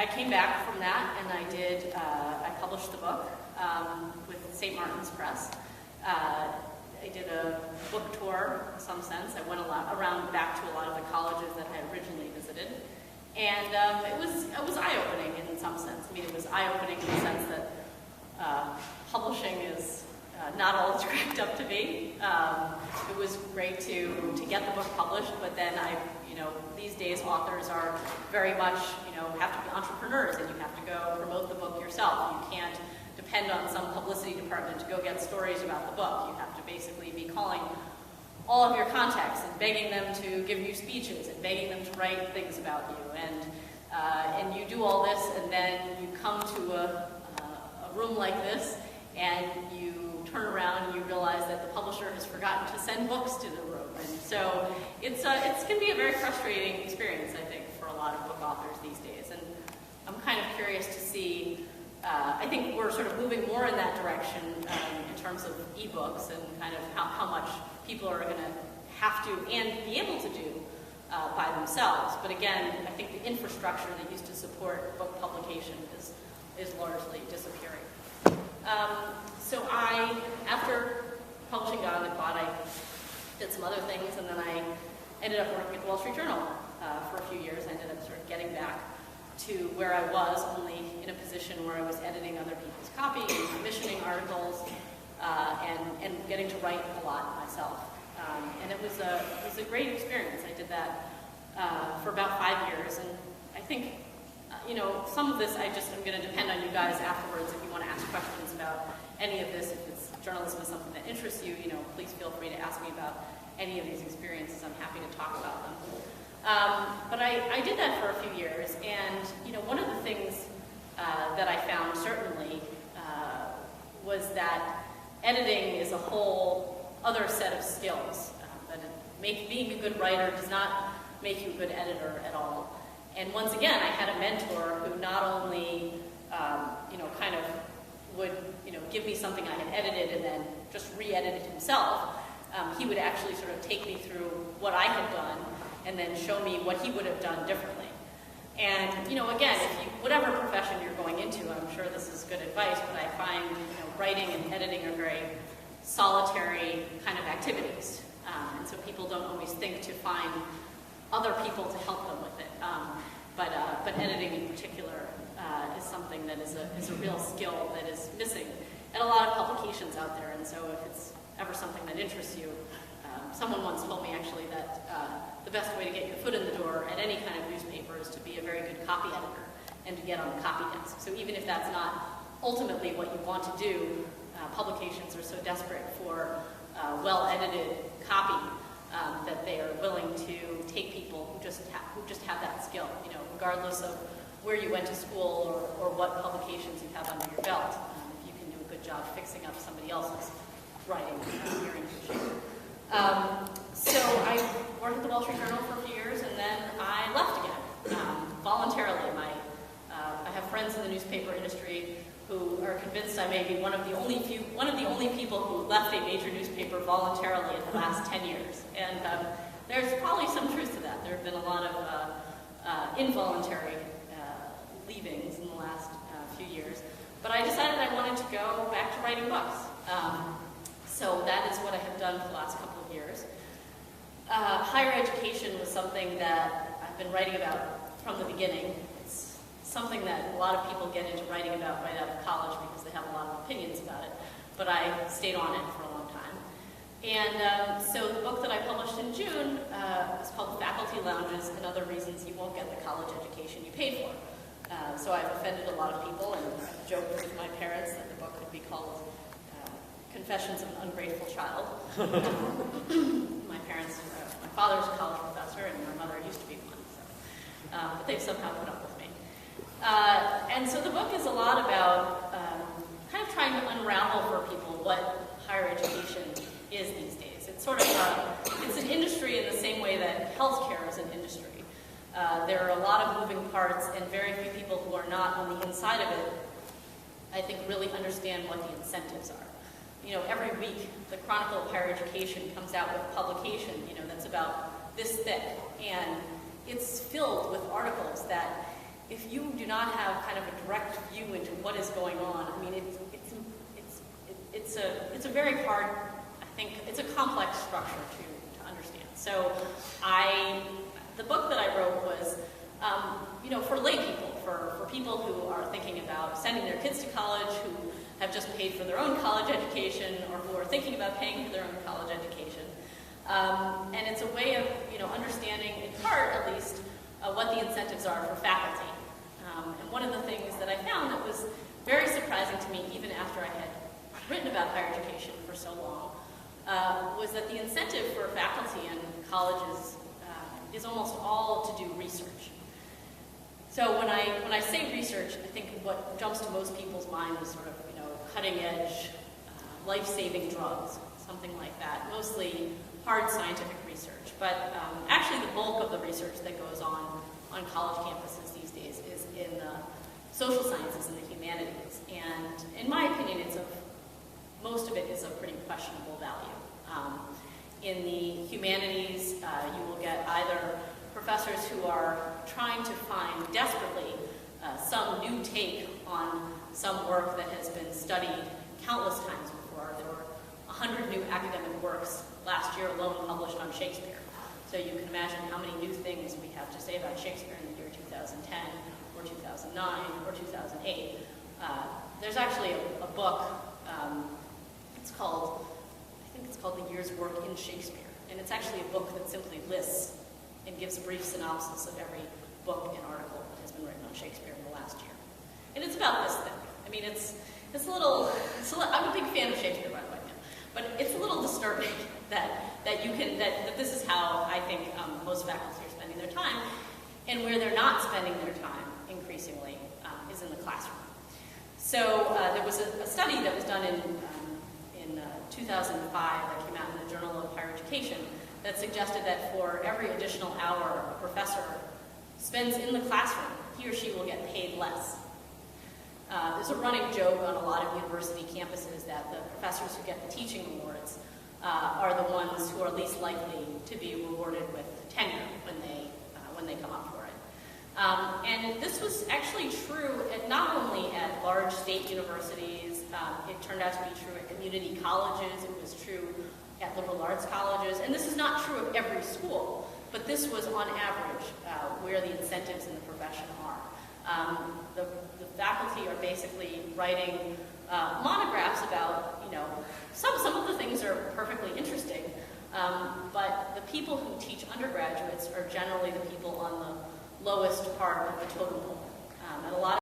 I came back from that and I published the book with St. Martin's Press. I did a book tour, in some sense. I went around back to a lot of the colleges that I had originally visited. And it was eye-opening in some sense. I mean, it was eye-opening in the sense that publishing is not all it's cracked up to be. It was great to get the book published, but then these days authors are very much, have to be entrepreneurs, and you have to go promote the book yourself. You can't depend on some publicity department to go get stories about the book. You have to basically be calling all of your contacts and begging them to give you speeches and begging them to write things about you. And you do all this, and then you come to a room like this, and you turn around and you realize that the publisher has forgotten to send books to the room. And so it can be a very frustrating experience, I think, for a lot of book authors these days. And I'm kind of curious to see, I think we're sort of moving more in that direction in terms of ebooks and kind of how much people are going to have to and be able to do by themselves. But again, I think the infrastructure that used to support book publication is largely disappearing. So after publishing God on the Cloud, I did some other things, and then I ended up working at the Wall Street Journal for a few years. I ended up sort of getting back to where I was, only in a position where I was editing other people's copy and commissioning articles and getting to write a lot myself. And it was a great experience. I did that for about 5 years, and I think some of this I'm going to depend on you guys afterwards if you want to ask questions about any of this. If it's journalism is something that interests you, please feel free to ask me about any of these experiences. I'm happy to talk about them. But I did that for a few years, and one of the things that I found certainly was that editing is a whole other set of skills. Being a good writer does not make you a good editor at all. And once again, I had a mentor who not only kind of would give me something I had edited and then just re-edit it himself. He would actually sort of take me through what I had done and then show me what he would have done differently. And again, whatever profession you're going into, I'm sure this is good advice, but I find writing and editing are very solitary kind of activities. And so people don't always think to find other people to help them with it. But editing in particular is something that is a real skill that is missing at a lot of publications out there. And so if it's ever something that interests you, someone once told me actually that the best way to get your foot in the door at any kind of newspaper is to be a very good copy editor and to get on the copy desk. So even if that's not ultimately what you want to do, publications are so desperate for well-edited copy that they are willing to take people who just have that skill, regardless of where you went to school or what publications you have under your belt. If you can do a good job fixing up somebody else's writing, you're in good shape. So I worked at the Wall Street Journal for a few years, and then I left again, voluntarily. I have friends in the newspaper industry who are convinced I may be one of the only people who left a major newspaper voluntarily in the last 10 years. And there's probably some truth to that. There have been a lot of involuntary leavings in the last few years. But I decided I wanted to go back to writing books. So that is what I have done for the last couple of years. Higher education was something that I've been writing about from the beginning. It's something that a lot of people get into writing about right out of college because they have a lot of opinions about it. But I stayed on it for a long time. And so the book that I published in June is called Faculty Lounges and Other Reasons You Won't Get the College Education You Paid For. So I've offended a lot of people, and I've joked with my parents that the book could be called Confessions of an Ungrateful Child. My parents, my father's a college professor, and my mother used to be one, but they've somehow put up with me. And so the book is a lot about kind of trying to unravel for people what higher education is these days. It's sort of it's an industry in the same way that healthcare is an industry. There are a lot of moving parts, and very few people who are not on the inside of it, I think, really understand what the incentives are. Every week, the Chronicle of Higher Education comes out with a publication, that's about this thick, and it's filled with articles that if you do not have kind of a direct view into what is going on, I mean, it's a very hard, I think, it's a complex structure to understand. So the book that I wrote was, you know, for lay people, for people who are thinking about sending their kids to college, who have just paid for their own college education, or who are thinking about paying for their own college education. And it's a way of, you know, understanding, in part at least, what the incentives are for faculty. And one of the things that I found that was very surprising to me, even after I had written about higher education for so long, was that the incentive for faculty in colleges is almost all to do research. So when I say research, I think what jumps to most people's mind is sort of, you know, cutting edge, life-saving drugs, something like that, mostly hard scientific research. But actually the bulk of the research that goes on college campuses these days is in the social sciences and the humanities. And in my opinion, most of it is of pretty questionable value. In the humanities, you will get either professors who are trying to find desperately some new take on some work that has been studied countless times before. There were 100 new academic works last year alone published on Shakespeare. So you can imagine how many new things we have to say about Shakespeare in the year 2010, or 2009, or 2008. There's actually a book, I think it's called The Year's Work in Shakespeare. And it's actually a book that simply lists and gives a brief synopsis of every book and article that has been written on Shakespeare in the last year. And it's about this thing. I mean, it's a little, I'm a big fan of Shakespeare, by the way, but it's a little disturbing that this is how I think most faculty are spending their time, and where they're not spending their time increasingly is in the classroom. So there was a study that was done in 2005 that came out in the Journal of Higher Education that suggested that for every additional hour a professor spends in the classroom, he or she will get paid less. There's a running joke on a lot of university campuses that the professors who get the teaching awards are the ones who are least likely to be rewarded with tenure when they come up for it. And this was actually true not only at large state universities, it turned out to be true at community colleges, it was true at liberal arts colleges, and this is not true of every school, but this was on average where the incentives in the profession are. The faculty are basically writing monographs about, you know, some of the things are perfectly interesting, but the people who teach undergraduates are generally the people on the lowest part of the totem pole.